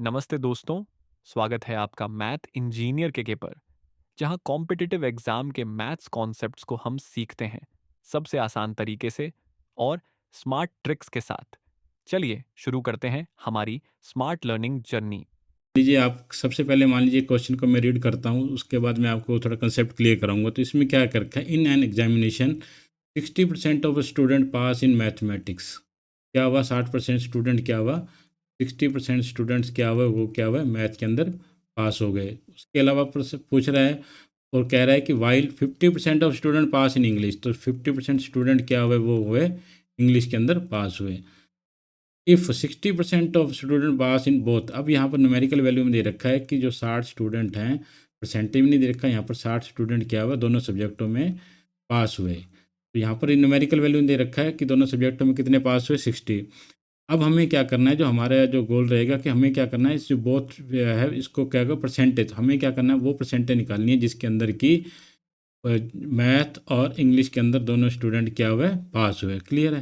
नमस्ते दोस्तों। स्वागत है आपका मैथ इंजीनियर के पर, जहां कॉम्पिटिटिव एग्जाम के मैथ्स कॉन्सेप्ट्स को हम सीखते हैं सबसे आसान तरीके से और स्मार्ट ट्रिक्स के साथ। चलिए शुरू करते हैं हमारी स्मार्ट लर्निंग जर्नी। लीजिए आप सबसे पहले मान लीजिए क्वेश्चन को मैं रीड करता हूँ, उसके बाद मैं आपको थोड़ा कंसेप्ट क्लियर कराऊंगा। तो इसमें क्या कर रखा है, in an examination 60% of student pass in mathematics. क्या हुआ, 60% स्टूडेंट क्या हुआ, 60% स्टूडेंट्स क्या हुआ, वो क्या हुआ मैथ के अंदर पास हो गए। उसके अलावा पूछ रहा है और कह रहा है कि while 50% of student pass in English, तो 50% स्टूडेंट क्या हुए, वो हुए इंग्लिश के अंदर पास हुए। If 60% of student pass in both, अब यहाँ पर न्यूमेरिकल वैल्यू में दे रखा है कि जो 60 स्टूडेंट हैं, परसेंटेज में नहीं दे रखा है, यहाँ पर 60 स्टूडेंट क्या हुआ, दोनों सब्जेक्टों में पास हुए। तो यहाँ पर न्यूमेरिकल वैल्यू में दे रखा है कि दोनों सब्जेक्टों में कितने पास हुए, 60। अब हमें क्या करना है, जो हमारा जो गोल रहेगा कि हमें क्या करना है, इस जो बोथ है इसको क्या होगा परसेंटेज, हमें क्या करना है वो परसेंटेज निकालनी है जिसके अंदर की मैथ और इंग्लिश के अंदर दोनों स्टूडेंट क्या हुए, पास हुए। क्लियर है।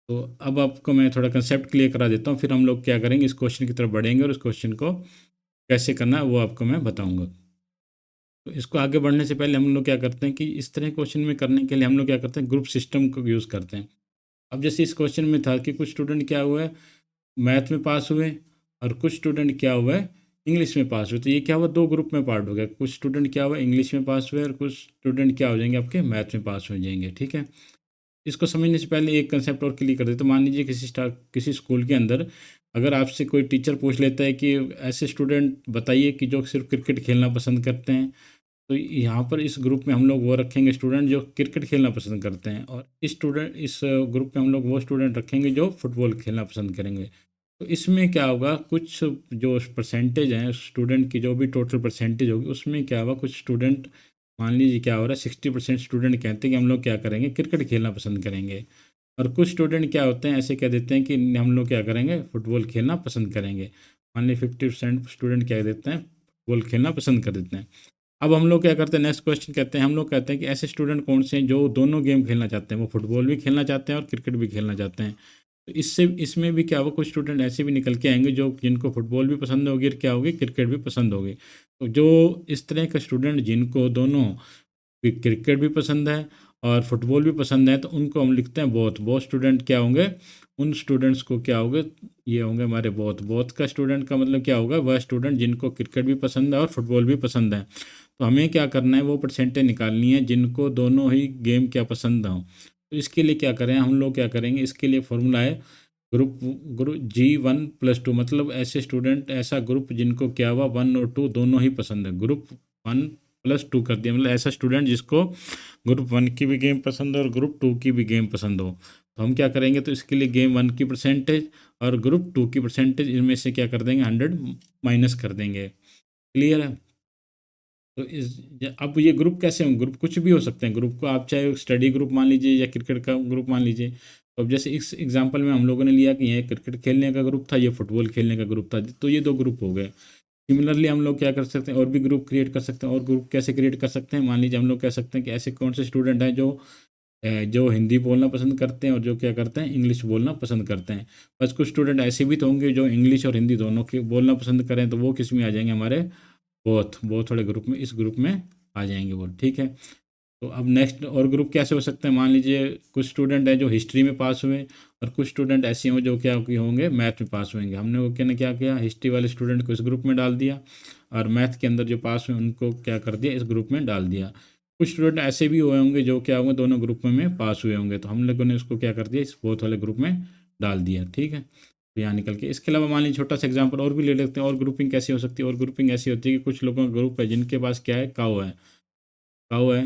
तो अब आपको मैं थोड़ा कंसेप्ट क्लियर करा देता हूँ, फिर हम लोग क्या करेंगे, इस क्वेश्चन की तरफ बढ़ेंगे और इस क्वेश्चन को कैसे करना है वो आपको मैं बताऊंगा। तो इसको आगे बढ़ने से पहले हम लोग क्या करते हैं कि इस तरह क्वेश्चन में करने के लिए हम लोग क्या करते हैं, ग्रुप सिस्टम को यूज़ करते हैं। अब जैसे इस क्वेश्चन में था कि कुछ स्टूडेंट क्या हुआ है, मैथ में पास हुए और कुछ स्टूडेंट क्या हुआ है, इंग्लिश में पास हुए। तो ये क्या हुआ, दो ग्रुप में पार्ट हो गया, कुछ स्टूडेंट क्या हुआ इंग्लिश में पास हुए और कुछ स्टूडेंट क्या हो जाएंगे आपके मैथ में पास हो जाएंगे। ठीक है। इसको समझने से पहले एक कंसेप्ट और क्लियर कर देते, तो मान लीजिए किसी स्कूल के अंदर अगर आपसे कोई टीचर पूछ लेता है कि ऐसे स्टूडेंट बताइए कि जो सिर्फ क्रिकेट खेलना पसंद करते हैं, तो यहाँ पर इस ग्रुप में हम लोग वो रखेंगे स्टूडेंट जो क्रिकेट खेलना पसंद करते हैं, और इस ग्रुप में हम लोग वो स्टूडेंट रखेंगे जो फुटबॉल खेलना पसंद करेंगे। तो इसमें क्या होगा, कुछ जो परसेंटेज हैं स्टूडेंट की, जो भी टोटल परसेंटेज होगी उसमें क्या होगा, कुछ स्टूडेंट मान लीजिए क्या हो रहा है, 60% स्टूडेंट कहते हैं कि हम लोग क्या करेंगे, क्रिकेट खेलना पसंद करेंगे। और कुछ स्टूडेंट क्या होते हैं, ऐसे कह देते हैं कि हम लोग क्या करेंगे, फुटबॉल खेलना पसंद करेंगे। मान लीजिए 50% स्टूडेंट क्या देते हैं, फुटबॉल खेलना पसंद कर देते हैं। अब हम लोग क्या करते हैं, नेक्स्ट क्वेश्चन कहते हैं, हम लोग कहते हैं कि ऐसे स्टूडेंट कौन से हैं जो दोनों गेम खेलना चाहते हैं, वो फुटबॉल भी खेलना चाहते हैं और क्रिकेट भी खेलना चाहते हैं। तो इससे इसमें भी क्या होगा, कुछ स्टूडेंट ऐसे भी निकल के आएंगे जो जिनको फुटबॉल भी पसंद होगी और क्या होगी, क्रिकेट भी पसंद होगी। तो जो इस तरह का स्टूडेंट जिनको दोनों क्रिकेट भी पसंद है और फुटबॉल भी पसंद है, तो उनको हम लिखते हैं बोथ। बोथ स्टूडेंट क्या होंगे, उन स्टूडेंट्स को क्या होंगे, ये होंगे हमारे बोथ। बोथ का स्टूडेंट का मतलब क्या होगा, वह स्टूडेंट जिनको क्रिकेट भी पसंद है और फुटबॉल भी पसंद है। तो हमें क्या करना है, वो परसेंटेज निकालनी है जिनको दोनों ही गेम क्या पसंद हो। तो इसके लिए क्या करें, हम लोग क्या करेंगे, इसके लिए फॉर्मूला है ग्रुप ग्रुप G1+2, मतलब ऐसे स्टूडेंट, ऐसा ग्रुप जिनको क्या हुआ, 1 और 2 दोनों ही पसंद है। ग्रुप 1+2 कर दिया, मतलब ऐसा स्टूडेंट जिसको ग्रुप 1 की भी गेम पसंद हो और ग्रुप 2 की भी गेम पसंद हो। तो हम क्या करेंगे, तो इसके लिए गेम 1 की परसेंटेज और ग्रुप 2 की परसेंटेज, इनमें से क्या कर देंगे, 100 माइनस कर देंगे। क्लियर है। तो अब ये ग्रुप कैसे होंगे, ग्रुप कुछ भी हो सकते हैं। ग्रुप को आप चाहे स्टडी ग्रुप मान लीजिए या क्रिकेट का ग्रुप मान लीजिए। तो अब जैसे इस एग्जांपल में हम लोगों ने लिया कि ये क्रिकेट खेलने का ग्रुप था, ये फुटबॉल खेलने का ग्रुप था, तो ये दो ग्रुप हो गए। सिमिलरली हम लोग क्या कर सकते हैं, और भी ग्रुप क्रिएट कर सकते हैं। और ग्रुप कैसे क्रिएट कर सकते हैं, मान लीजिए हम लोग कह सकते हैं कि ऐसे कौन से स्टूडेंट हैं जो हिंदी बोलना पसंद करते हैं और जो क्या करते हैं, इंग्लिश बोलना पसंद करते हैं। बस कुछ स्टूडेंट ऐसे भी तो होंगे जो इंग्लिश और हिंदी दोनों की बोलना पसंद करें, तो वो किस में आ जाएंगे, हमारे बोथ बोथ वाले ग्रुप में, इस ग्रुप में आ जाएंगे वो। ठीक है। तो अब नेक्स्ट और ग्रुप कैसे हो सकते हैं, मान लीजिए कुछ स्टूडेंट हैं जो हिस्ट्री में पास हुए और कुछ स्टूडेंट ऐसे हों जो क्या होंगे, मैथ में पास होंगे। हमने वो क्या किया, हिस्ट्री वाले स्टूडेंट को इस ग्रुप में डाल दिया और मैथ के अंदर जो पास हुए उनको क्या कर दिया, इस ग्रुप में डाल दिया। कुछ स्टूडेंट ऐसे भी हुए होंगे जो क्या होंगे, दोनों ग्रुप में पास हुए होंगे, तो हम लोगों ने उसको क्या कर दिया, इस बोथ वाले ग्रुप में डाल दिया। ठीक है। तो यहाँ निकल के, इसके अलावा मान लीजिए छोटा सा एग्जांपल और भी ले लेते हैं। और ग्रुपिंग कैसी हो सकती है, और ग्रुपिंग ऐसी होती है कि कुछ लोगों का ग्रुप है जिनके पास क्या है, काऊ है। काऊ है,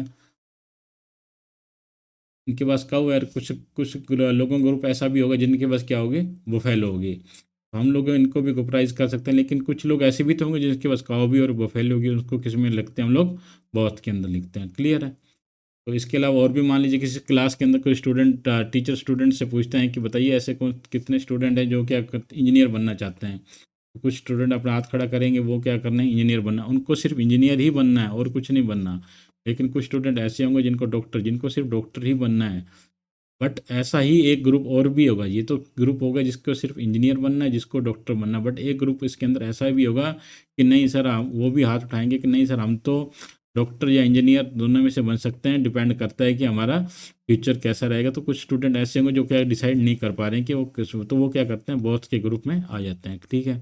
इनके पास काऊ है। और कुछ कुछ लोगों का ग्रुप ऐसा भी होगा जिनके पास क्या होगी, बुफेलो होगी। तो हम लोग इनको भी ग्रुपराइज कर सकते हैं। लेकिन कुछ लोग ऐसे भी तो होंगे जिनके पास काऊ भी और बुफेलो होगी, उसको किस में लिखते हैं, हम लोग बॉथ के अंदर लिखते हैं। क्लियर है। तो इसके अलावा और भी मान लीजिए किसी क्लास के अंदर कोई स्टूडेंट, टीचर स्टूडेंट से पूछते हैं कि बताइए ऐसे कौन कितने स्टूडेंट हैं जो क्या इंजीनियर बनना चाहते हैं। तो कुछ स्टूडेंट अपना हाथ खड़ा करेंगे, वो क्या करना है, इंजीनियर बनना, उनको सिर्फ इंजीनियर ही बनना है और कुछ नहीं बनना। लेकिन कुछ स्टूडेंट ऐसे होंगे जिनको सिर्फ डॉक्टर ही बनना है। बट ऐसा ही एक ग्रुप और भी होगा। ये तो ग्रुप होगा जिसको सिर्फ इंजीनियर बनना है, जिसको डॉक्टर बनना है, बट एक ग्रुप इसके अंदर ऐसा भी होगा कि नहीं सर, हम वो भी हाथ उठाएंगे कि नहीं सर, हम तो डॉक्टर या इंजीनियर दोनों में से बन सकते हैं, डिपेंड करता है कि हमारा फ्यूचर कैसा रहेगा। तो कुछ स्टूडेंट ऐसे होंगे जो क्या डिसाइड नहीं कर पा रहे हैं कि वो किस, तो वो क्या करते हैं, बोथ के ग्रुप में आ जाते हैं। ठीक है,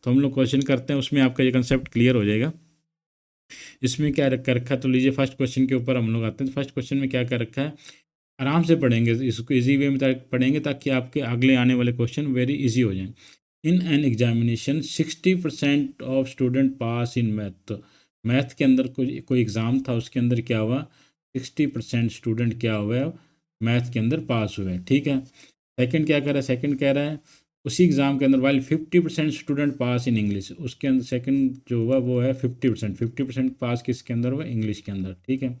तो हम लोग क्वेश्चन करते हैं, उसमें आपका ये कंसेप्ट क्लियर हो जाएगा। इसमें क्या कर रखा है, तो लीजिए फर्स्ट क्वेश्चन के ऊपर हम लोग आते हैं। तो फर्स्ट क्वेश्चन में क्या कर रखा है, आराम से पढ़ेंगे इसको, इजी वे में पढ़ेंगे ताकि आपके अगले आने वाले क्वेश्चन वेरी इजी हो जाएं। इन an examination 60% of student pass in math. तो मैथ के अंदर कोई एग्ज़ाम था, उसके अंदर क्या हुआ, 60% स्टूडेंट क्या हुआ, मैथ के अंदर पास हुए। ठीक है, सेकंड क्या कह रहा है, सेकंड कह रहा है उसी एग्ज़ाम के अंदर while 50% student pass in English, उसके अंदर सेकंड जो हुआ वो है 50%। 50% पास किसके अंदर हुआ, इंग्लिश के अंदर। ठीक है,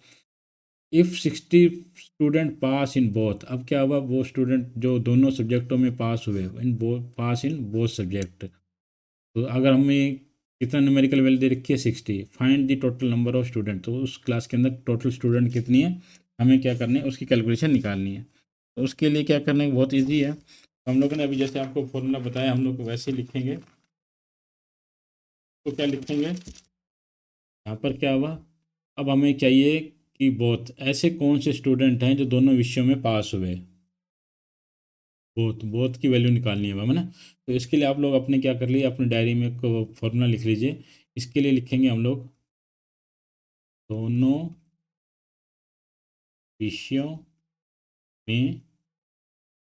if 60 student pass in both, अब क्या हुआ, वो स्टूडेंट जो दोनों सब्जेक्टों में पास हुए, इन बो पास इन बोथ सब्जेक्ट। तो अगर हमें कितना न्यूमेरिकल वैल्यू दे रखी है, 60, find the total number of student, तो उस क्लास के अंदर टोटल स्टूडेंट कितनी है, हमें क्या करना है, उसकी कैलकुलेशन निकालनी है। तो उसके लिए क्या करना है, बहुत ईजी है। हम लोगों ने अभी जैसे आपको फॉर्मूला बताया, हम लोग वैसे ही लिखेंगे। तो क्या लिखेंगे, यहाँ पर क्या हुआ, अब हमें चाहिए कि बोथ, ऐसे कौन से स्टूडेंट हैं जो दोनों विषयों में पास हुए, बोथ, बोथ की वैल्यू निकालनी है हमें ना। तो इसके लिए आप लोग अपने क्या कर लिए, अपने डायरी में एक फॉर्मूला लिख लीजिए। इसके लिए लिखेंगे हम लोग दोनों विषयों में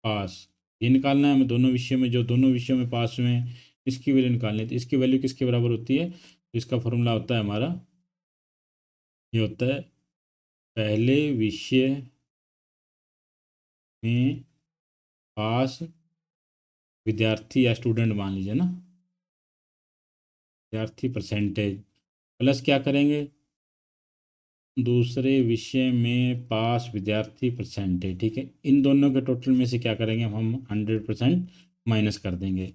पास, ये निकालना है हमें, दोनों विषयों में, जो दोनों विषयों में पास हुए हैं इसकी वैल्यू निकालनी है। तो इसकी वैल्यू किसके बराबर होती है, तो इसका फॉर्मूला होता है हमारा, ये होता है पहले विषय में पास विद्यार्थी या स्टूडेंट मान लीजिए ना, विद्यार्थी परसेंटेज, प्लस क्या करेंगे, दूसरे विषय में पास विद्यार्थी परसेंटेज। ठीक है, इन दोनों के टोटल में से क्या करेंगे, हम 100% माइनस कर देंगे।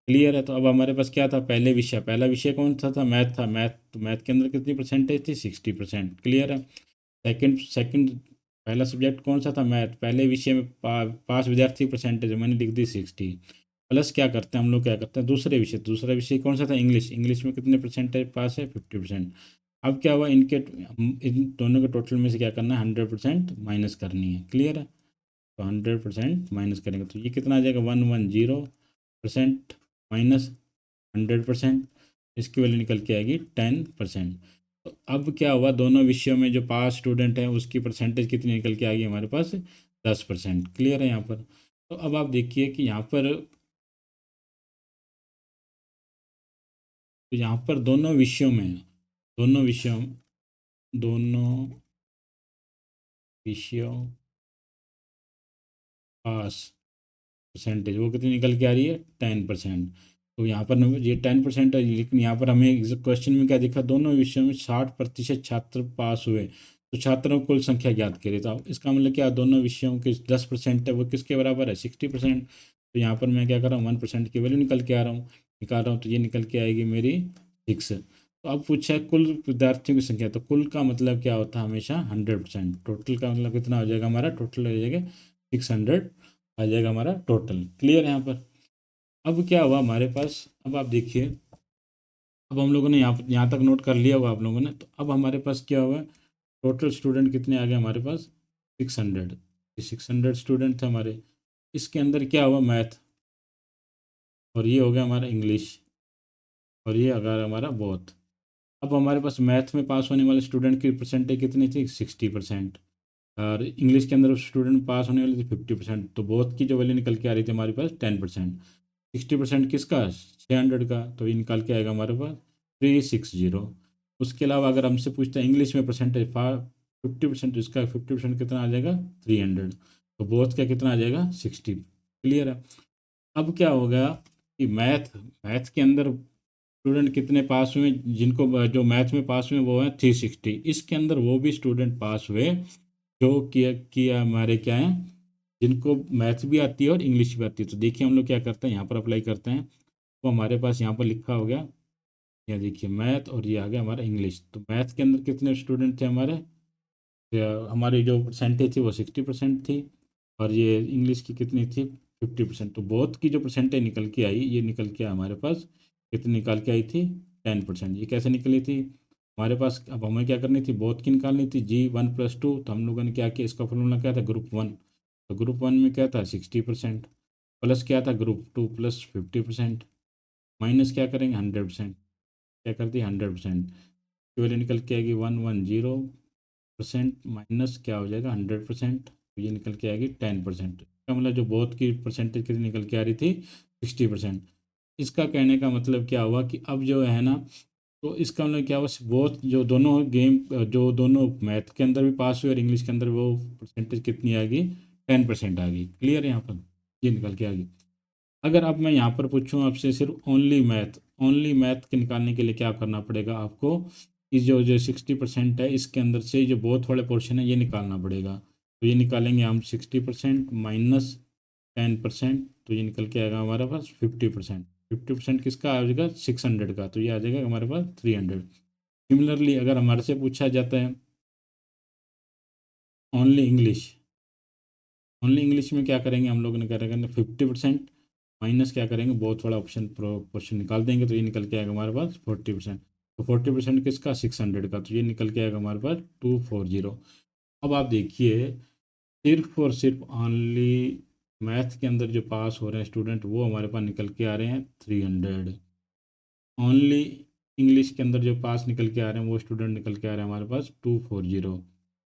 क्लियर है, तो अब हमारे पास क्या था, पहले विषय, पहला विषय कौन सा था, मैथ था। मैथ, तो मैथ के अंदर कितनी परसेंटेज थी, 60%। क्लियर है, सेकंड सेकंड पहला सब्जेक्ट कौन सा था, मैथ, पहले विषय में पास विद्यार्थी परसेंटेज मैंने लिख दी 60, प्लस क्या करते हैं हम लोग, क्या करते हैं दूसरे विषय, दूसरा विषय कौन सा था, इंग्लिश, इंग्लिश में कितने परसेंटेज पास है, 50%। अब क्या हुआ, इन दोनों के टोटल में से क्या करना है, 100% माइनस करनी है। क्लियर है, तो 100% माइनस करेंगे तो ये कितना आ जाएगा, 110% माइनस 100%, इसकी वैल्यू निकल के आएगी 10%। तो अब क्या हुआ, दोनों विषयों में जो पास स्टूडेंट हैं उसकी परसेंटेज कितनी निकल के आ गई हमारे पास, 10%। क्लियर है यहाँ पर। तो अब आप देखिए कि यहाँ पर, तो यहाँ पर दोनों विषयों में, दोनों विषयों दोनों विषयों पास परसेंटेज वो कितनी निकल के आ रही है, 10%। तो यहाँ पर ये 10% है, लेकिन यहाँ पर हमें क्वेश्चन में क्या दिखा, दोनों विषयों में 60% छात्र पास हुए, तो छात्रों की कुल संख्या ज्ञात करें। तो इसका मतलब क्या, दोनों विषयों के 10% है वो किसके बराबर है, 60%। तो यहाँ पर मैं क्या कर रहा हूँ, 1% की वैल्यू निकल के आ रहा हूँ, निकाल रहा हूँ, तो ये निकल के आएगी मेरी 6। तो अब पूछा है कुल विद्यार्थियों की संख्या, तो कुल का मतलब क्या होता है, हमेशा 100%। टोटल का मतलब कितना हो जाएगा हमारा, टोटल हो जाएगा 600 आ जाएगा हमारा टोटल। क्लियर है यहाँ पर। अब क्या हुआ हमारे पास, अब आप देखिए, अब हम लोगों ने यहाँ तक नोट कर लिया होगा आप लोगों ने। तो अब हमारे पास क्या हुआ, टोटल स्टूडेंट कितने आ गए हमारे पास, 600। ये 600 स्टूडेंट थे हमारे। इसके अंदर क्या हुआ, मैथ, और ये हो गया हमारा इंग्लिश, और ये अगर हमारा बोथ। अब हमारे पास मैथ में पास होने वाले स्टूडेंट की परसेंटेज कितनी थी, 60%। और इंग्लिश के अंदर स्टूडेंट पास होने वाले थे 50%। तो बोथ की जो वैल्यू निकल के आ रही थी हमारे पास 10%। 60% किसका, 600 का, तो ये निकाल के आएगा हमारे पास 360। उसके अलावा अगर हमसे पूछता है इंग्लिश में परसेंटेज 50%, तो इसका 50% कितना आ जाएगा, 300। तो बोथ का कितना आ जाएगा, 60। क्लियर है। अब क्या हो गया कि मैथ, मैथ के अंदर स्टूडेंट कितने पास हुए, जिनको जो मैथ में पास हुए वो हैं 360। इसके अंदर वो भी स्टूडेंट पास हुए जो किया हमारे क्या हैं, जिनको मैथ भी आती है और इंग्लिश भी आती है। तो देखिए हम लोग क्या करते हैं, यहाँ पर अप्लाई करते हैं। तो हमारे पास यहाँ पर लिखा हो गया, या देखिए मैथ, और ये आ गया हमारा इंग्लिश। तो मैथ के अंदर कितने स्टूडेंट थे हमारे, हमारी जो परसेंटेज थी वो 60% थी, और ये इंग्लिश की कितनी थी 50%। तो बोथ की जो परसेंटेज निकल के आई, ये निकल के हमारे पास कितनी निकाल के आई थी 10%। ये कैसे निकली थी हमारे पास? अब हमें क्या करनी थी, बोथ की निकालनी थी, G1+2। तो हम लोगों ने क्या किया, इसका फॉर्मूला क्या था, ग्रुप 1। तो ग्रुप 1 में क्या था 60%, प्लस क्या था ग्रुप 2 प्लस 50%, माइनस क्या करेंगे 100%। क्या कर दी 100%, तो वैल्यू निकल के आएगी 110% माइनस क्या हो जाएगा 100%, तो ये निकल के आएगी 10%। इसका मतलब जो बोथ की परसेंटेज कितनी निकल के आ रही थी 60%। इसका कहने का मतलब क्या हुआ कि अब जो है ना, तो इसका मतलब क्या हुआ, बोथ जो दोनों गेम, जो दोनों मैथ के अंदर भी पास हुए और इंग्लिश के अंदर, वो परसेंटेज कितनी आ गई 10% आ गई। क्लियर है यहाँ पर, ये निकल के आ गई। अगर अब मैं यहाँ पर पूछूं आपसे सिर्फ ओनली मैथ के निकालने के लिए क्या करना पड़ेगा आपको, इस जो जो 60% है इसके अंदर से जो बोथ वाले पोर्शन है ये निकालना पड़ेगा। तो ये निकालेंगे हम 60% माइनस 10%, तो ये निकल के आएगा हमारे पास 50%। 50% किसका आ जाएगा 600 का, तो ये आ जाएगा हमारे पास 300। सिमिलरली अगर हमारे से पूछा जाता है ओनली इंग्लिश, ओनली इंग्लिश में क्या करेंगे हम लोग ने, करेंगे 50% माइनस क्या करेंगे, बहुत बड़ा ऑप्शन क्वेश्चन निकाल देंगे, तो ये निकल के आएगा हमारे पास 40%। तो 40% किसका 600 का, तो ये निकल के आएगा हमारे पास 240। अब आप देखिए, सिर्फ और सिर्फ ओनली मैथ के अंदर जो पास हो रहे हैं स्टूडेंट, वो हमारे पास निकल के आ रहे हैं 300। ओनली इंग्लिश के अंदर जो पास निकल के आ रहे हैं वो स्टूडेंट निकल के आ रहे हैं हमारे पास 240।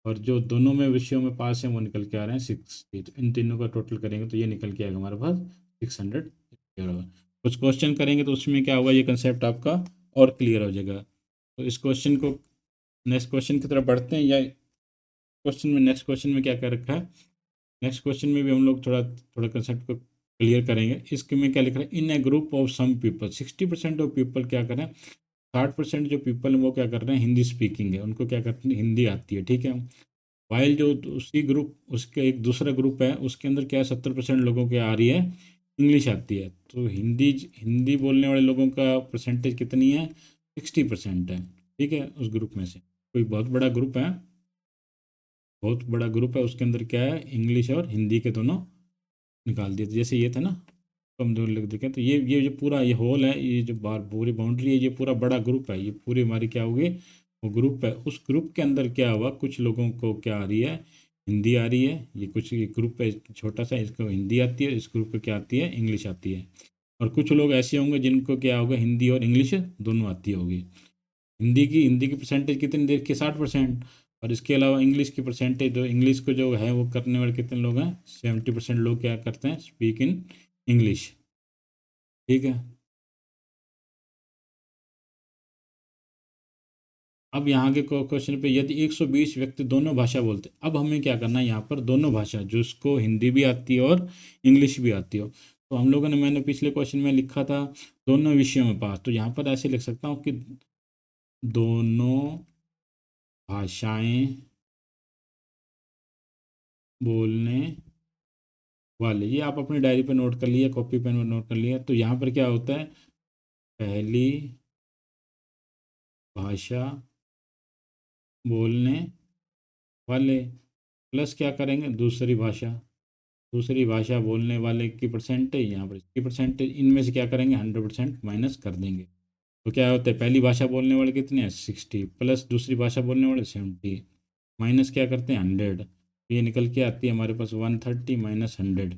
और जो दोनों में विषयों में पास हैं वो निकल के आ रहे हैं 60। तो इन तीनों का टोटल करेंगे तो ये निकल के आएगा हमारे पास 600। कुछ क्वेश्चन करेंगे तो उसमें क्या होगा, ये कंसेप्ट आपका और क्लियर हो जाएगा। तो इस क्वेश्चन को, नेक्स्ट क्वेश्चन की तरफ बढ़ते हैं, या क्वेश्चन में, नेक्स्ट क्वेश्चन में क्या कर रखा है, नेक्स्ट क्वेश्चन में भी हम लोग थोड़ा थोड़ा कंसेप्ट को क्लियर करेंगे। इसके में क्या लिख रहा है, in a group of some people 60% of people क्या करें, 60% जो पीपल है वो क्या कर रहे हैं, हिंदी स्पीकिंग है, उनको क्या करते हैं हिंदी आती है, ठीक है। वाइल जो उसी ग्रुप, उसके एक दूसरा ग्रुप है उसके अंदर क्या है 70% लोगों के आ रही है इंग्लिश आती है। तो हिंदी हिंदी बोलने वाले लोगों का परसेंटेज कितनी है 60% है, ठीक है। उस ग्रुप में से कोई बहुत बड़ा ग्रुप है, बहुत बड़ा ग्रुप है, उसके अंदर क्या है इंग्लिश और हिंदी के दोनों निकाल दिए। तो जैसे ये था ना, कमजोर लिख देखें, तो ये जो पूरा ये होल है, ये जो बार पूरी बाउंड्री है, ये पूरा बड़ा ग्रुप है, ये पूरी हमारी क्या होगी वो ग्रुप है। उस ग्रुप के अंदर क्या हुआ, कुछ लोगों को क्या आ रही है हिंदी आ रही है, ये कुछ ये ग्रुप है छोटा सा, इसको हिंदी आती है, इस ग्रुप को क्या आती है इंग्लिश आती है। और कुछ लोग ऐसे होंगे जिनको क्या होगा हिंदी और इंग्लिश दोनों आती होगी। हिंदी की परसेंटेज कितनी देर की 60%। और इसके अलावा इंग्लिश की परसेंटेज, जो इंग्लिश को जो है वो करने वाले कितने लोग हैं 70% लोग क्या करते हैं स्पीक इन इंग्लिश, ठीक है। अब यहाँ के क्वेश्चन पे, यदि 120 व्यक्ति दोनों भाषा बोलते, अब हमें क्या करना है यहाँ पर, दोनों भाषा जिसको हिंदी भी आती है और इंग्लिश भी आती हो। तो हम लोगों ने, मैंने पिछले क्वेश्चन में लिखा था दोनों विषयों में पास, तो यहाँ पर ऐसे लिख सकता हूँ कि दोनों भाषाएं बोलने वाले, ये आप अपनी डायरी पे नोट कर लिए, कॉपी पेन में नोट कर लिया। तो यहाँ पर क्या होता है, पहली भाषा बोलने वाले प्लस क्या करेंगे दूसरी भाषा बोलने वाले की परसेंटेज, यहाँ पर इसकी परसेंटेज, इनमें से क्या करेंगे 100% माइनस कर देंगे। तो क्या होता है, पहली भाषा बोलने वाले कितने हैं 60 प्लस दूसरी भाषा बोलने वाले 70 माइनस क्या करते हैं 100। तो ये निकल के आती है हमारे पास 130 माइनस 100,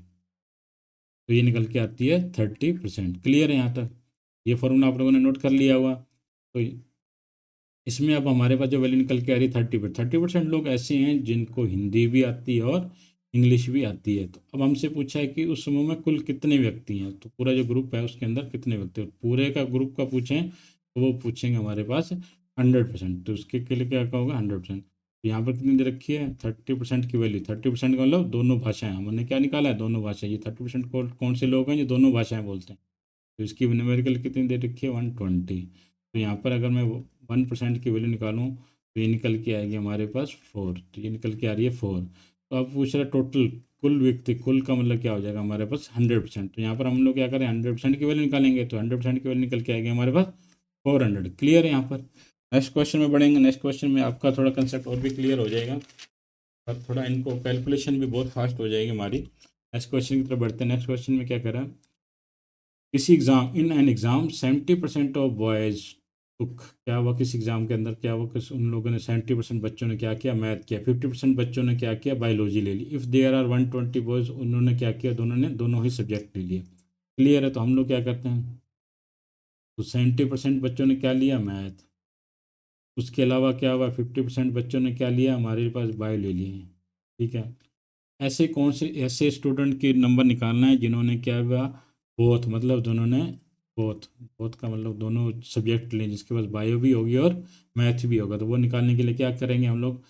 तो ये निकल के आती है 30%। क्लियर है यहाँ तक, ये फॉर्मूला आप लोगों ने नोट कर लिया हुआ। तो इसमें अब हमारे पास जो वैल्यू निकल के आ रही है 30% लोग ऐसे हैं जिनको हिंदी भी आती है और इंग्लिश भी आती है। तो अब हमसे पूछा है कि उस समूह में कुल कितने व्यक्ति हैं, तो पूरा जो ग्रुप है उसके अंदर कितने व्यक्ति हैं, पूरे का ग्रुप का पूछें तो वो पूछेंगे हमारे पास 100%। तो उसके लिए क्या होगा 100%। तो यहाँ पर कितनी दे रखी है 30% की वैल्यू, 30% का मतलब दोनों भाषाएं, हमने क्या निकाला है दोनों भाषाएं। ये 30% कौन से लोग हैं जो दोनों भाषाएं बोलते हैं, तो इसकी न्यूमेरिकल कितनी दे रखी है 120। तो यहाँ पर अगर मैं 1% की वैल्यू निकालूँ तो ये निकल के आएगी हमारे पास 4, तो ये निकल के आ रही है 4। तो अब पूछ रहा टोटल, कुल व्यक्ति, कुल का मतलब क्या हो जाएगा हमारे पास 100%। तो यहाँ पर हम लोग क्या करें 100% की वैल्यू निकालेंगे, तो 100% की वैल्यू निकल के आएगी हमारे पास 400। क्लियर है यहाँ पर। नेक्स्ट क्वेश्चन में बढ़ेंगे, नेक्स्ट क्वेश्चन में आपका थोड़ा कंसेप्ट और भी क्लियर हो जाएगा। और थोड़ा इनको कैलकुलेशन भी बहुत फास्ट हो जाएगी हमारी। नेक्स्ट क्वेश्चन की तरफ बढ़ते हैं। नेक्स्ट क्वेश्चन में क्या करा, किसी exam in an exam 70% of boys took, क्या हुआ किसी एग्जाम के अंदर, क्या हुआ किस उन लोगों ने 70% बच्चों ने क्या किया, मैथ किया, 50% बच्चों ने क्या किया, बायोलॉजी ले ली। इफ़ देयर आर 120 बॉयज, उन्होंने क्या किया, दोनों ने दोनों ही सब्जेक्ट ले लिए। क्लियर है, तो हम लोग क्या करते हैं, तो 70% बच्चों ने क्या लिया, मैथ। उसके अलावा क्या हुआ, 50% बच्चों ने क्या लिया, हमारे पास बायो ले लिए हैं। ठीक है, ऐसे कौन से ऐसे स्टूडेंट के नंबर निकालना है जिन्होंने क्या हुआ, बोथ, मतलब दोनों ने बोथ, बोथ का मतलब दोनों सब्जेक्ट लें, जिसके पास बायो भी होगी और मैथ भी होगा। तो वो निकालने के लिए क्या करेंगे हम लोग,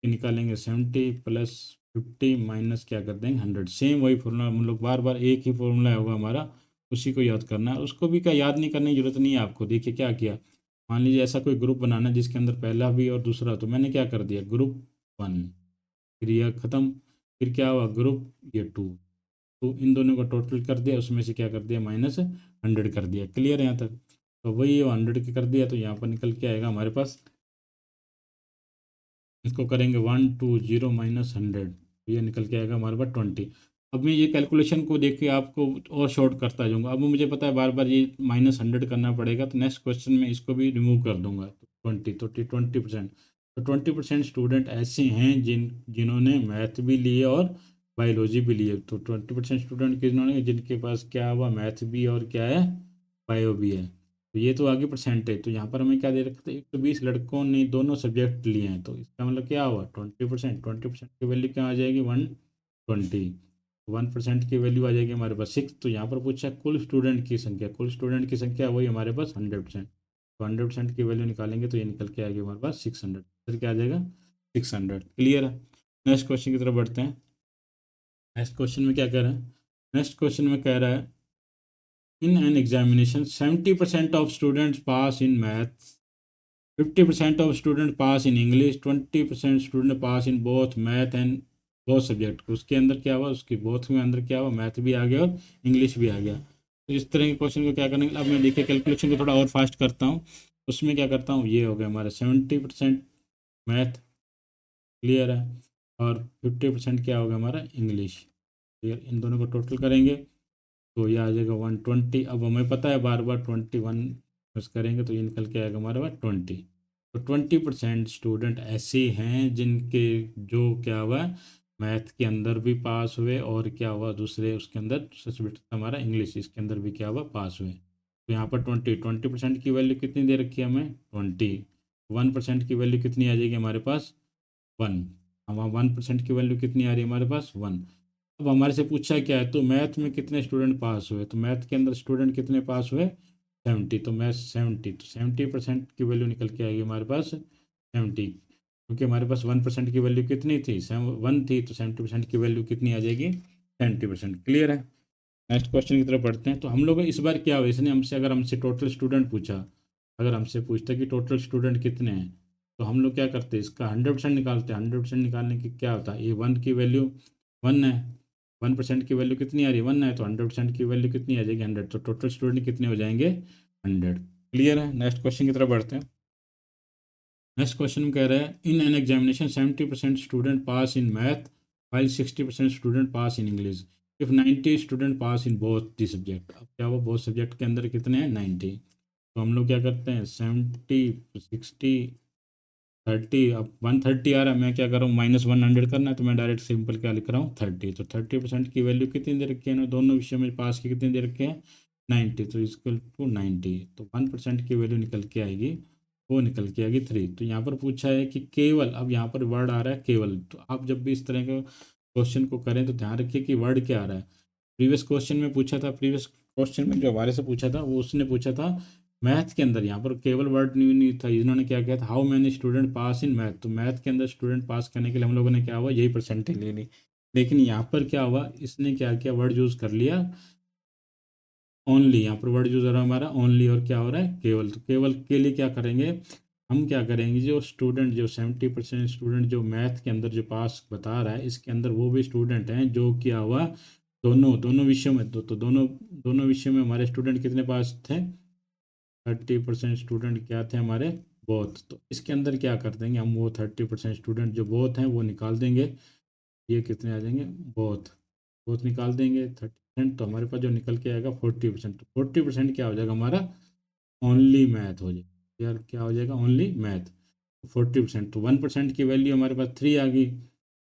कि निकालेंगे 70 + 50 माइनस क्या कर देंगे 100। सेम वही फॉर्मूला हम लोग बार बार, एक ही फॉर्मूला होगा हमारा, उसी को याद करना है। उसको भी क्या याद नहीं करने की जरूरत नहीं है आपको। देखिए क्या किया, मान लीजिए ऐसा कोई ग्रुप बनाना है जिसके अंदर पहला भी और दूसरा, तो मैंने क्या कर दिया, ग्रुप 1, फिर यह ख़त्म, फिर क्या हुआ, ग्रुप ये 2, तो इन दोनों का टोटल कर दिया, उसमें से क्या कर दिया, -100 कर दिया। क्लियर है यहाँ तक, तो वही 100 के कर दिया, तो यहाँ पर निकल के आएगा हमारे पास, इसको करेंगे 120 -100, ये निकल के आएगा हमारे पास 20। अब मैं ये कैलकुलेशन को देख के आपको और शॉर्ट करता जाऊंगा। अब मुझे पता है बार बार ये -100 करना पड़ेगा, तो नेक्स्ट क्वेश्चन में इसको भी रिमूव कर दूंगा। तो 20%, तो 20% स्टूडेंट ऐसे हैं जिन्होंने मैथ भी लिए और बायोलॉजी भी लिए। तो 20% स्टूडेंट जिन्होंने, जिनके पास क्या हुआ, मैथ भी और क्या है, बायो भी है। तो ये तो आगे परसेंटेज, तो यहाँ पर हमें क्या दे रखते हैं, 120 लड़कों ने दोनों सब्जेक्ट लिए हैं, तो इसका मतलब क्या हुआ, 20%, 20% की वैल्यू क्या आ जाएगी, 120। 1% की वैल्यू आ जाएगी हमारे पास 6। तो यहाँ पर पूछा है कुल स्टूडेंट की संख्या, कुल स्टूडेंट की संख्या वही हमारे पास 100%। तो 100% की वैल्यू निकालेंगे तो ये निकल के आएगी हमारे पास 600, फिर क्या आ जाएगा 600। क्लियर है, नेक्स्ट क्वेश्चन की तरफ बढ़ते हैं। नेक्स्ट क्वेश्चन में क्या कह रहा है, नेक्स्ट क्वेश्चन में कह रहा है, in an examination 70% of students pass in maths, 50% of students pass in English, 20% student pass in both math and both subject। उसके अंदर क्या हुआ, उसके बोथ में अंदर क्या हुआ, मैथ भी आ गया और इंग्लिश भी आ गया। तो इस तरह के क्वेश्चन को क्या करेंगे, अब मैं देखिए कैलकुलेशन को थोड़ा और फास्ट करता हूँ। उसमें क्या करता हूँ, ये हो गया हमारा 70% मैथ, क्लियर है, और 50% क्या होगा हमारा इंग्लिश, क्लियर। इन दोनों को टोटल करेंगे तो ये आ जाएगा 120। अब हमें पता है बार बार 21 प्लस करेंगे तो ये निकल के आएगा हमारे पास 20। तो 20% स्टूडेंट ऐसे हैं जिनके, जो क्या हुआ, मैथ के अंदर भी पास हुए और क्या हुआ दूसरे उसके अंदर सब्जेक्ट हमारा इंग्लिश, इसके अंदर भी क्या हुआ, पास हुए। तो यहाँ पर 20% की वैल्यू कितनी दे रखी है हमें, 20। 1% की वैल्यू कितनी आ जाएगी हमारे पास, 1। हम 1% की वैल्यू कितनी आ रही है हमारे पास, 1। अब हमारे से पूछा क्या है, तो मैथ में कितने स्टूडेंट पास हुए, तो मैथ के अंदर स्टूडेंट कितने पास हुए, 70। तो मैथ 70, तो 70% की वैल्यू निकल के आएगी हमारे पास 70, क्योंकि हमारे पास 1% की वैल्यू कितनी थी, 1 थी, तो 70% की वैल्यू कितनी आ जाएगी, 70%। क्लियर है, नेक्स्ट क्वेश्चन की तरफ बढ़ते हैं। तो हम लोग इस बार क्या हुआ, इसने हमसे, अगर हमसे टोटल स्टूडेंट पूछा, अगर हमसे पूछता कि टोटल स्टूडेंट कितने हैं, तो हम लोग क्या करते हैं, इसका 100% निकालते हैं। 100% निकालने की क्या होता है, ये 1 की वैल्यू 1 है, 1% की वैल्यू कितनी आ रही है, 1 है, तो 100% की वैल्यू कितनी आ जाएगी, 100। तो टोटल स्टूडेंट कितने हो जाएंगे, 100। क्लियर है, नेक्स्ट क्वेश्चन की तरफ बढ़ते हैं। नेक्स्ट क्वेश्चन में कह रहा है, in an examination 70% student pass in math while 60% student pass in English. If 90 student pass in both the subject. अब क्या वो बोथ सब्जेक्ट के अंदर कितने हैं, 90। तो हम लोग क्या करते हैं, 70 60 30, अब 130 आ रहा है, मैं क्या कर रहा हूँ, -100 करना है, तो मैं डायरेक्ट सिंपल क्या लिख रहा हूँ, 30। तो 30% की वैल्यू कितनी दे रखी है ना, दोनों विषयों में पास की कितनी दे रखे हैं, 90। तो इक्वल टू 90, तो 1% की वैल्यू निकल के आएगी, वो निकल के आएगी 3। तो यहाँ पर पूछा है कि केवल, अब यहाँ पर वर्ड आ रहा है केवल, तो आप जब भी इस तरह के क्वेश्चन को करें तो ध्यान रखिए कि वर्ड क्या आ रहा है। प्रीवियस क्वेश्चन में पूछा था, प्रीवियस क्वेश्चन में जो हमारे से पूछा था, वो उसने पूछा था मैथ के अंदर, यहाँ पर केवल वर्ड नहीं था, इन्होंने क्या किया था, how many student pass in math. तो मैथ के अंदर स्टूडेंट पास करने के लिए हम लोगों ने क्या हुआ, यही परसेंटेज ले ली। लेकिन यहाँ पर क्या हुआ, इसने क्या किया, वर्ड यूज़ कर लिया ओनली। यहाँ पर वर्ड यूज़ हो रहा है हमारा ओनली, और क्या हो रहा है, केवल। तो केवल के लिए क्या करेंगे, हम क्या करेंगे, जो स्टूडेंट, जो 70% स्टूडेंट जो मैथ के अंदर जो पास बता रहा है, इसके अंदर वो भी स्टूडेंट हैं जो क्या हुआ, दोनों दोनों विषयों में, तो दोनों दोनों विषयों में हमारे स्टूडेंट कितने पास थे, 30% स्टूडेंट क्या थे हमारे, बोथ। तो इसके अंदर क्या कर देंगे हम, वो 30% स्टूडेंट जो बोथ हैं वो निकाल देंगे। ये कितने आ जाएंगे, बोथ, बोथ निकाल देंगे 30%, तो हमारे पास जो निकल के आएगा 40%। 40% क्या हो जाएगा हमारा, ओनली मैथ हो जाएगा यार, क्या हो जाएगा, ओनली मैथ। 40%, तो 1% की वैल्यू हमारे पास 3 आ गई।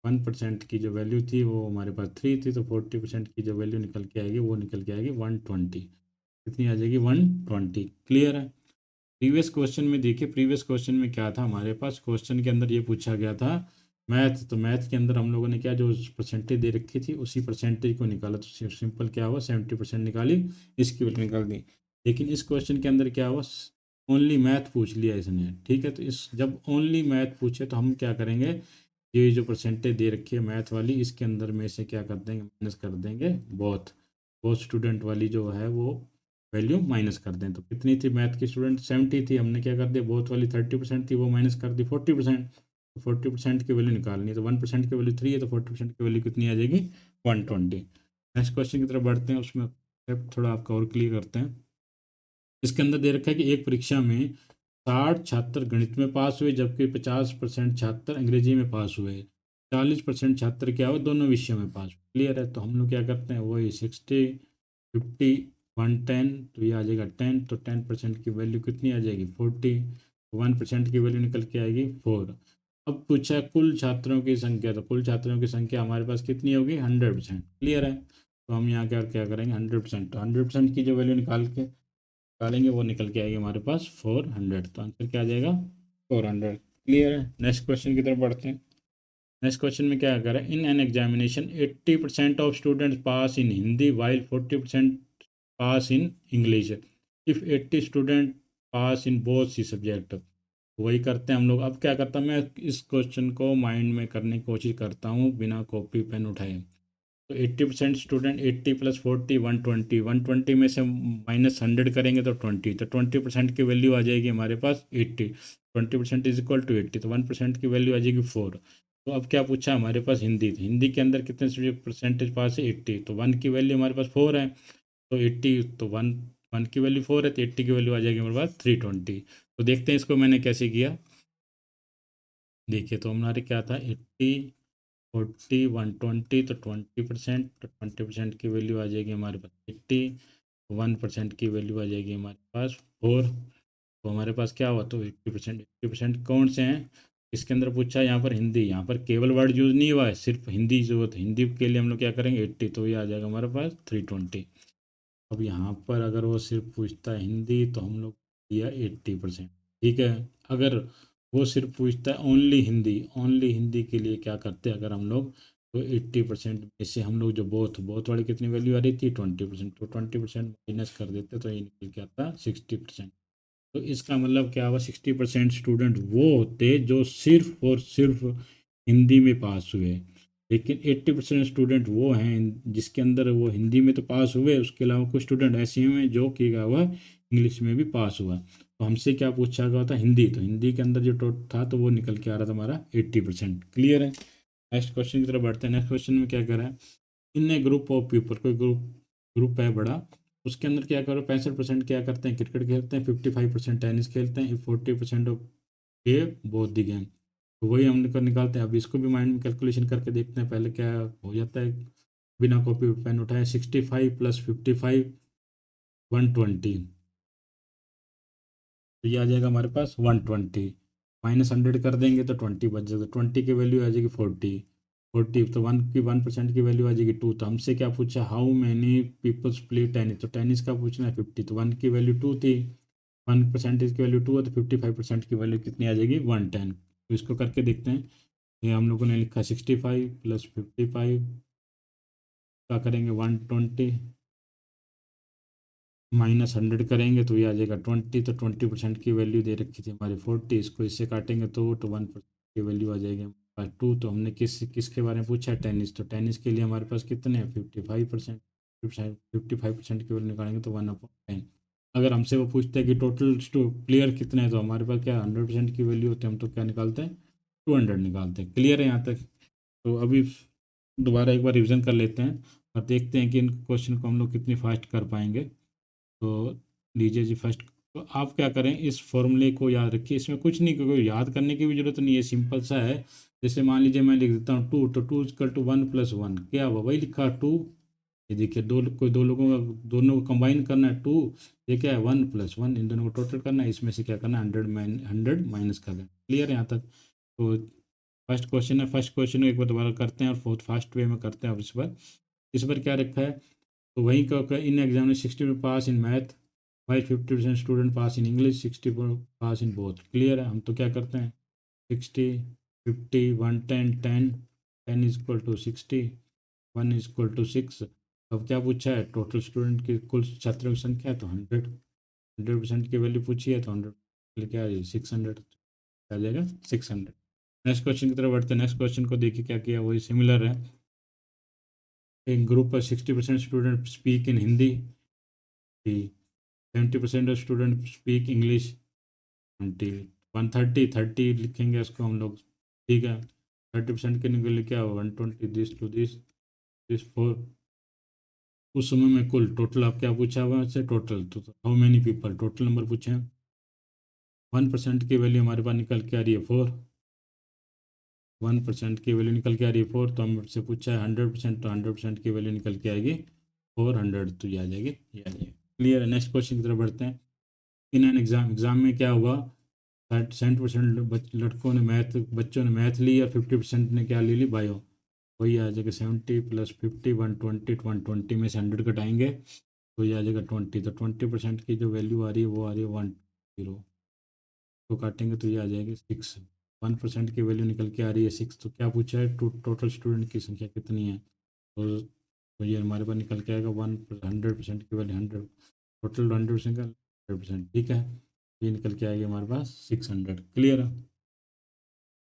1% की जो वैल्यू थी वो हमारे पास 3 थी, तो 40% की जो वैल्यू निकल के आएगी वो निकल के आएगी 120। कितनी आ जाएगी, 120। क्लियर है। प्रीवियस क्वेश्चन में देखिए, प्रीवियस क्वेश्चन में क्या था हमारे पास, क्वेश्चन के अंदर ये पूछा गया था मैथ, तो मैथ के अंदर हम लोगों ने क्या, जो परसेंटेज दे रखी थी उसी परसेंटेज को निकाला, तो सिंपल क्या हुआ, 70% निकाली, इसकी वैल्यू निकाल दी। लेकिन इस क्वेश्चन के अंदर क्या हुआ, ओनली मैथ पूछ लिया इसने, ठीक है। तो इस जब ओनली मैथ पूछे तो हम क्या करेंगे, ये जो परसेंटेज दे रखी है मैथ वाली, इसके अंदर में से क्या कर देंगे, माइनस कर देंगे बोथ, बोथ स्टूडेंट वाली जो है वो वैल्यू माइनस कर दें। तो कितनी थी मैथ की स्टूडेंट, 70 थी, हमने क्या कर दिया, बोथ वाली 30% थी वो माइनस कर दी 40%। तो 40% की वैल्यू निकालनी है, तो 1% की वैल्यू 3 है, तो 40% की वैल्यू कितनी आ जाएगी, 120। नेक्स्ट क्वेश्चन की तरफ बढ़ते हैं, उसमें थोड़ा आपका और क्लियर करते हैं। इसके अंदर दे रखा है कि एक परीक्षा में 60 छात्र गणित में पास हुए, जबकि 50% छात्र अंग्रेजी में पास हुए, 40% छात्र क्या हुए, दोनों विषयों में पास हुए। क्लियर है। तो हम लोग क्या करते हैं, वही 60, 50, 110, तो ये आ जाएगा 10, तो 10% की वैल्यू कितनी आ जाएगी, 40। 1% की वैल्यू निकल के आएगी 4। अब पूछा है कुल छात्रों की संख्या, तो कुल छात्रों की संख्या हमारे पास कितनी होगी, 100%। क्लियर है। तो हम यहाँ क्या क्या करेंगे, 100%, तो 100% की जो वैल्यू निकालेंगे वो निकल के आएगी हमारे पास 400, तो आंसर क्या आ जाएगा, 400। क्लियर है। नेक्स्ट क्वेश्चन की तरफ बढ़ते हैं। नेक्स्ट क्वेश्चन में क्या कह रहा है, in an examination 80% of students pass in Hindi while 40% pass in English, if 80 student pass in both these subject. वही करते हैं हम लोग। अब क्या करता हूँ मैं, इस क्वेश्चन को माइंड में करने की कोशिश करता हूँ बिना कॉपी पेन उठाए। तो 80% स्टूडेंट, 80 + 40, 120, 120 में से -100 करेंगे तो 20, तो 20% की वैल्यू आ जाएगी हमारे पास 80। 20% इज इक्वल टू 80, तो 1% की वैल्यू आ जाएगी 4। तो अब क्या पूछा हमारे पास, हिंदी थी, हिंदी के अंदर कितने परसेंटेज पास है, 80, तो 1 की वैल्यू हमारे पास 4 है, तो 80, तो 1, 1 की वैल्यू 4 है, तो 80 की वैल्यू आ जाएगी हमारे पास 320। तो देखते हैं इसको मैंने कैसे किया। देखिए, तो हमारे क्या था, 80, 40, 120, तो 20%, तो 20% की वैल्यू आ जाएगी हमारे पास 80, 1% की वैल्यू आ जाएगी हमारे पास 4। तो हमारे पास क्या हुआ, तो 80%, 80% कौन से हैं, इसके अंदर पूछा है यहाँ पर हिंदी, यहाँ पर केवल वर्ड यूज़ नहीं हुआ है, सिर्फ हिंदी जो, तो हिंदी के लिए हम लोग क्या करेंगे 80, तो ये आ जाएगा हमारे पास 320। अब यहाँ पर अगर वो सिर्फ पूछता है हिंदी, तो हम लोग दिया 80%, ठीक है। अगर वो सिर्फ पूछता है ओनली हिंदी, ओनली हिंदी के लिए क्या करते हैं अगर हम लोग, तो 80% में से हम लोग जो बोथ, बोथ वाली कितनी वैल्यू आ रही थी, 20%, तो 20% माइनस कर देते, तो ये निकल के आता 60%। तो इसका मतलब क्या हुआ, 60% स्टूडेंट वो होते जो सिर्फ और सिर्फ हिंदी में पास हुए। लेकिन 80% स्टूडेंट वो हैं जिसके अंदर वो हिंदी में तो पास हुए, उसके अलावा कुछ स्टूडेंट ऐसे हैं जो कि क्या हुआ, इंग्लिश में भी पास हुआ। तो हमसे क्या पूछा गया था, हिंदी, तो हिंदी के अंदर जो टोट था तो वो निकल के आ रहा था हमारा 80%। क्लियर है। नेक्स्ट क्वेश्चन की तरफ बढ़ते हैं। नेक्स्ट क्वेश्चन में क्या कर रहा है, in a group of people, कोई ग्रुप ग्रुप है बड़ा, उसके अंदर क्या करो, 65% क्या करते हैं, क्रिकेट खेलते हैं, 55% टेनिस खेलते हैं, 40% of play both the game. तो वही हम निकालते हैं। अब इसको भी माइंड में कैलकुलेशन करके देखते हैं पहले क्या हो जाता है, बिना कॉपी पेन उठाए, 65 + 55, 120, तो ये आ जाएगा हमारे पास 120। -100 कर देंगे तो 20 बच जाएगा, 20 की वैल्यू आ जाएगी 40। 40, तो 1% की वैल्यू आ जाएगी 2। तो हमसे क्या पूछा, how many peoples play tennis, तो टेनिस का पूछना है 50, तो 1 की वैल्यू 2 थी, 1% की वैल्यू 2 है, तो 55% की वैल्यू कितनी आ जाएगी, 110। तो इसको करके देखते हैं। ये हम लोगों ने लिखा 65 + 55 का करेंगे 120, -100 करेंगे तो ये आ जाएगा 20, तो 20% की वैल्यू दे रखी थी हमारी 40, इसको इससे काटेंगे तो 1% की वैल्यू आ जाएगी हमारे पास 2। तो हमने किसके बारे में पूछा है, टेनिस, तो टेनिस के लिए हमारे पास कितने हैं, 55%। 55% की वैल्यू निकालेंगे तो 1/10। अगर हमसे वो पूछता है कि टोटल प्लेयर कितने हैं, तो हमारे पास क्या 100% की वैल्यू होती है, हम तो क्या निकालते हैं, 200 निकालते हैं। क्लियर है यहाँ तक। तो अभी दोबारा एक बार रिविजन कर लेते हैं और देखते हैं कि इन क्वेश्चन को हम लोग कितनी फास्ट कर पाएंगे। तो लीजिए जी, फर्स्ट तो आप क्या करें, इस फॉर्मूले को याद रखिए। इसमें कुछ नहीं, कोई याद करने की भी जरूरत नहीं है, सिंपल सा है। जैसे मान लीजिए मैं लिख देता हूँ टू, तो two equal to one plus one, क्या हुआ, वही लिखा टू। ये देखिए कोई दो लोगों का, दोनों को कंबाइन करना है टू, ये क्या है वन प्लस वन, इन दोनों को टोटल करना है, इसमें से क्या करना है, हंड्रेड माइनस करना है। क्लियर है यहाँ तक? तो फर्स्ट क्वेश्चन है, फर्स्ट क्वेश्चन को एक बार दोबारा करते हैं और फोर्थ फास्ट वे में करते हैं। अब इस बार क्या रखा है, तो वही का इन एग्जाम में 60 पास इन मैथ, भाई 50% student pass in English, 60 pass in both. Clear है? हम तो क्या करते हैं, 60, 50, 110, 10, 10 is equal to 60, 1 is equal to 6। अब क्या पूछा है, टोटल स्टूडेंट की कुल छात्रों की संख्या है तो 100, 100% की वैल्यू पूछी है तो 100 क्या आ रही है, 600 आ जाएगा, 600। नेक्स्ट क्वेश्चन की तरफ बढ़ते हैं। नेक्स्ट क्वेश्चन को देखिए क्या किया, वही सिमिलर है। एक ग्रुप पर 60% student speak in Hindi, 70% of student speak English, 20, 130, 30 लिखेंगे इसको हम लोग। ठीक है, 30% के निकले क्या हो, 120, दिस टू दिस फोर। उस समय में कुल टोटल आप क्या पूछा हुआ से, टोटल तो how many people, total number पूछे हैं। 1% की वैल्यू हमारे पास निकल के आ रही है 4, 1% की वैल्यू निकल के आ रही है 4, तो हमसे पूछा है 100%, तो 100% की वैल्यू निकल के आएगी 400, तो ये आ जाएगी, ये आ जाएगी। क्लियर है? नेक्स्ट क्वेश्चन की तरफ बढ़ते हैं। इन एन एग्जाम में क्या हुआ, 60% लड़कों ने मैथ, बच्चों ने मैथ ली और 50% ने क्या ले ली, बायो। वही आ जाएगा 70 प्लस 50, 120, 120 में से 100 घटाएंगे तो ये आ जाएगा 20। तो 20% की जो वैल्यू आ रही है वो आ रही है 10, तो काटेंगे तो ये आ जाएगी 6। 1% की वैल्यू निकल के आ रही है 6, तो क्या पूछा है, टोटल स्टूडेंट की संख्या कितनी है। तो ये हमारे पास निकल के आएगा 100% की वैल्यू 100, टोटल 100% का 100%। ठीक है, ये निकल के आएगी हमारे पास 600। क्लियर है?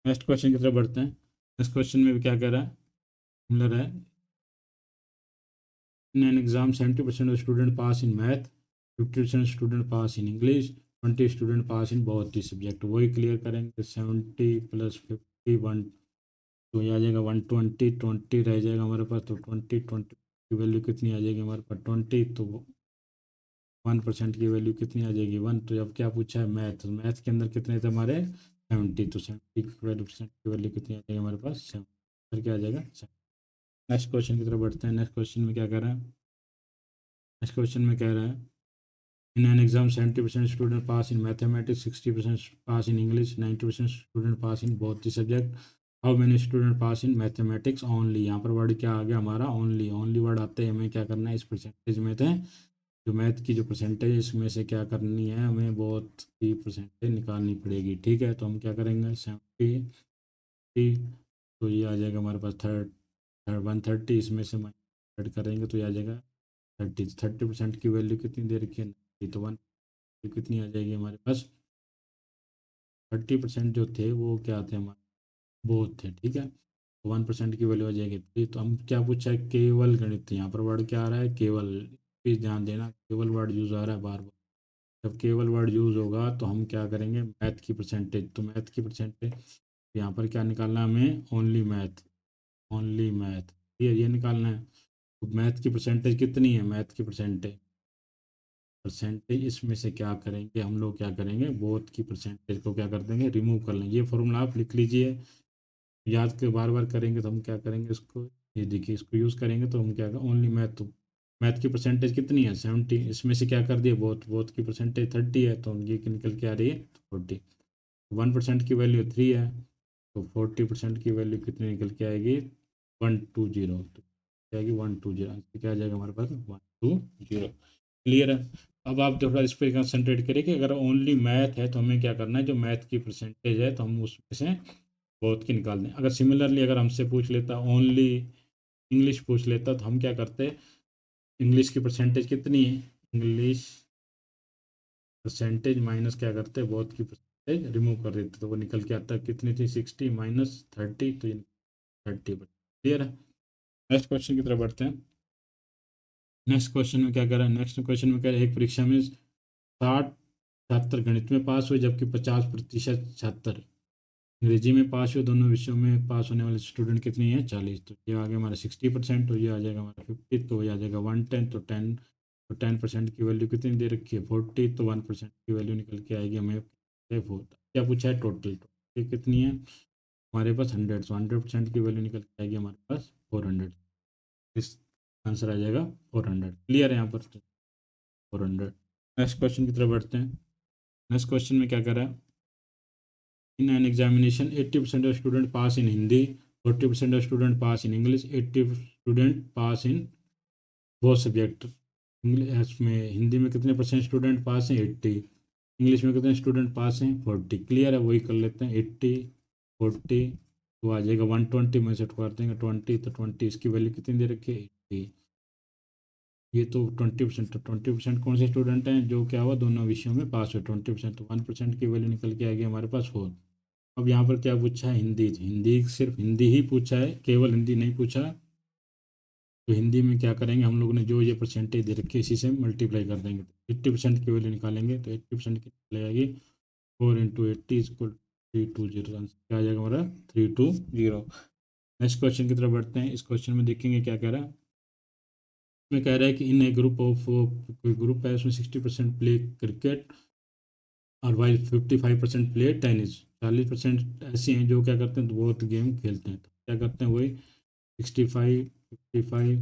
नेक्स्ट क्वेश्चन की तरफ बढ़ते हैं। नेक्स्ट क्वेश्चन में भी क्या कह रहा है, सिमिलर है। In an exam 70% of student pass in math, 50% student pass in English, 20 student pass in बहुत ही सब्जेक्ट। वही क्लियर करेंगे, 70 प्लस 50, 1, तो ये आ जाएगा 120, 20 रह जाएगा हमारे पास, तो 20 की वैल्यू कितनी आ जाएगी हमारे पास, 20, तो 1% की वैल्यू कितनी आ जाएगी, 1। तो अब क्या पूछा है, मैथ, तो मैथ के अंदर कितने थे हमारे, 70, तो 70 की वैल्यू परसेंट की वैल्यू कितनी आ जाएगी हमारे पास, 7, फिर क्या आ जाएगा 7। नेक्स्ट क्वेश्चन की तरफ बढ़ते हैं। नेक्स्ट क्वेश्चन में क्या कह रहा है, नेक्स्ट क्वेश्चन में कह रहा है, in an exam 70% student pass in mathematics, 60% pass in English, 90% student pass in both the subject, how many student pass in mathematics only. यहाँ पर वर्ड क्या आ गया हमारा, ओनली। ओनली वर्ड आते हैं हमें क्या करना है, इस परसेंटेज में थे, जो मैथ की जो परसेंटेज, इसमें से क्या करनी है हमें, बहुत की परसेंटेज निकालनी पड़ेगी। ठीक है, तो हम क्या करेंगे, 70, तो ये आ जाएगा हमारे पास थर्ड, 130, इसमें से ऐड करेंगे तो ये आ जाएगा 30। 30% की वैल्यू कितनी दे रखी है, तो 1 कितनी आ जाएगी हमारे पास, 30% जो थे वो क्या थे हमारे, बहुत थे। ठीक है, 1% की वैल्यू आ जाएगी 3। तो हम क्या पूछा है, केवल गणित, यहाँ पर वर्ड क्या आ रहा है, केवल। प्लीज ध्यान देना, केवल वर्ड यूज आ रहा है बार बार। जब केवल वर्ड यूज होगा तो हम क्या करेंगे, मैथ की परसेंटेज, तो मैथ की परसेंटेज यहाँ पर क्या निकालना है हमें, ओनली मैथ, ओनली मैथ, ये निकालना है। तो मैथ की परसेंटेज कितनी है, मैथ की परसेंटेज इसमें से क्या करेंगे हम लोग, क्या करेंगे, बोथ की परसेंटेज को क्या कर देंगे, रिमूव कर लेंगे। ये फॉर्मूला आप लिख लीजिए, याद के बार बार करेंगे तो हम क्या करेंगे इसको, ये देखिए इसको यूज़ करेंगे तो हम क्या करें, ओनली मैथ, तो मैथ की परसेंटेज कितनी है, 70, इसमें से क्या कर दिए, बोथ, बोथ की परसेंटेज 30 है, तो ये निकल के आ रही है 40। 1% की वैल्यू 3 है, तो 40% की वैल्यू कितनी निकल के आएगी, 120, तो क्या आएगी 120, क्या आ जाएगा हमारे पास, 120। क्लियर है? अब आप थोड़ा इस पर कंसंट्रेट करिए कि अगर ओनली मैथ है तो हमें क्या करना है, जो मैथ की परसेंटेज है तो हम उसमें से बहुत की निकाल दें। अगर सिमिलरली अगर हमसे पूछ लेता ओनली इंग्लिश पूछ लेता तो हम क्या करते, इंग्लिश की परसेंटेज कितनी है, इंग्लिश परसेंटेज माइनस क्या करते, बहुत की परसेंटेज रिमूव कर देते, तो वो निकल के आता है कितनी थी, 60 माइनस 30, तो ये 30। क्लियर है? नेक्स्ट क्वेश्चन की तरफ बढ़ते हैं। नेक्स्ट क्वेश्चन में क्या कर रहा है, नेक्स्ट क्वेश्चन में कह रहा है, एक परीक्षा में 60 छात्र गणित में पास हुए जबकि 50% छात्र अंग्रेजी में पास हुए, दोनों विषयों में पास होने वाले स्टूडेंट कितनी है, 40। तो ये आ गया हमारा 60%, तो ये आ जाएगा हमारा 50, तो ये आ जाएगा 110, तो 10 तो 10% की वैल्यू कितनी दे रखी है 40, तो 1% की वैल्यू निकल के आएगी हमें 4। क्या पूछा है टोटल, ये कितनी है हमारे पास 100, सो 100% की वैल्यू निकल के आएगी हमारे पास 400। इस आंसर आ जाएगा 400। क्लियर है यहाँ पर 400। नेक्स्ट क्वेश्चन की तरफ बढ़ते हैं। नेक्स्ट क्वेश्चन में क्या करा है, in an examination 80% of student pass in Hindi, 40% of student pass in English, 80 student pass in वो सब्जेक्ट। इंग्लिश में हिंदी में कितने परसेंट स्टूडेंट पास हैं 80, इंग्लिश में कितने स्टूडेंट पास हैं 40। क्लियर है, वही कर लेते हैं 80 40, तो आ जाएगा 120 में से कर देंगे 20, तो 20 इसकी वैल्यू कितनी दे रखी है 80। ये तो 20%, तो 20% कौन से स्टूडेंट हैं जो क्या हुआ दोनों विषयों में पास हुए 20%, तो 1% की वैल्यू निकल के आएगी हमारे पास 4। अब यहाँ पर क्या पूछा है हिंदी, हिंदी सिर्फ हिंदी ही पूछा है, केवल हिंदी नहीं पूछा। तो हिंदी में क्या करेंगे हम लोगों ने, जो ये परसेंटेज दे रखी है इसी से मल्टीप्लाई कर देंगे, 80% की वैल्यू निकालेंगे तो 80% की निकल आएगी 4 × 80 इक्वल 320। आंसर क्या आ जाएगा हमारा 320। नेक्स्ट क्वेश्चन की तरफ बढ़ते हैं। इस क्वेश्चन में देखेंगे क्या कह रहा है, इसमें कह रहा है कि इन ए ग्रुप ऑफ, कोई ग्रुप है उसमें 60% प्ले क्रिकेट और वाइल 55% प्ले टेनिस। 40% ऐसे हैं जो क्या करते हैं तो बहुत गेम खेलते हैं, तो क्या करते हैं वही 65 55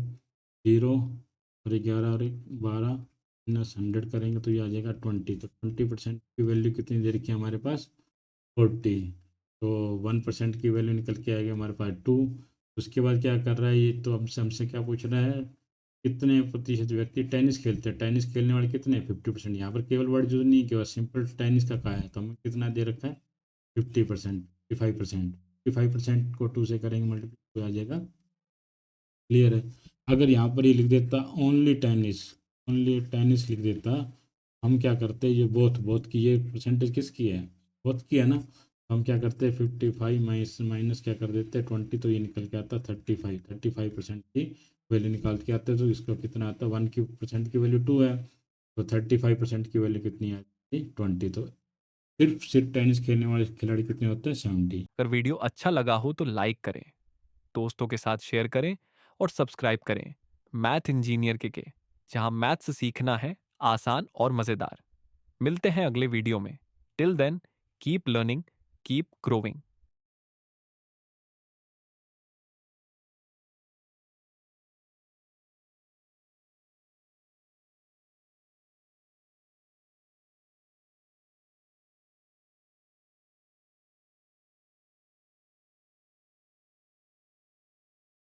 0 और 11 और 12 माइनस 100 करेंगे तो ये आ जाएगा 20। तो 20% की वैल्यू कितनी दे रखी है हमारे पास 40, तो 1% की वैल्यू निकल के आएगी हमारे पास 2। उसके बाद क्या कर रहा है ये, तो हमसे क्या पूछ रहा है कितने प्रतिशत व्यक्ति टेनिस खेलते हैं, टेनिस खेलने वाले कितने 50%। यहाँ पर केवल वर्ड यूज नहीं किया, सिंपल टेनिस का कहा है, तो हमें कितना दे रखा है 50%, 55%। 55% को 2 से करेंगे मल्टीप्लाई, तो आ जाएगा। क्लियर है। अगर यहाँ पर ये लिख देता ओनली टेनिस, ओनली टेनिस लिख देता, हम क्या करते हैं ये बोथ, बोथ की ये परसेंटेज किसकी है बोथ की है ना, हम क्या करते हैं 55 माइनस माइनस क्या कर देते हैं 20, तो ये निकल के आता 35% की वैल्यू निकाल के आते हैं। तो इसका कितना आता है 1% की वैल्यू 2 है, तो 35% की वैल्यू कितनी आती 20। तो सिर्फ टेनिस खेलने वाले खिलाड़ी कितने होते हैं 70। अगर वीडियो अच्छा लगा हो तो लाइक करें, दोस्तों के साथ शेयर करें और सब्सक्राइब करें मैथ इंजीनियर के, जहां मैथ्स सीखना है आसान और मजेदार। मिलते हैं अगले वीडियो में। Till then, keep learning, keep growing.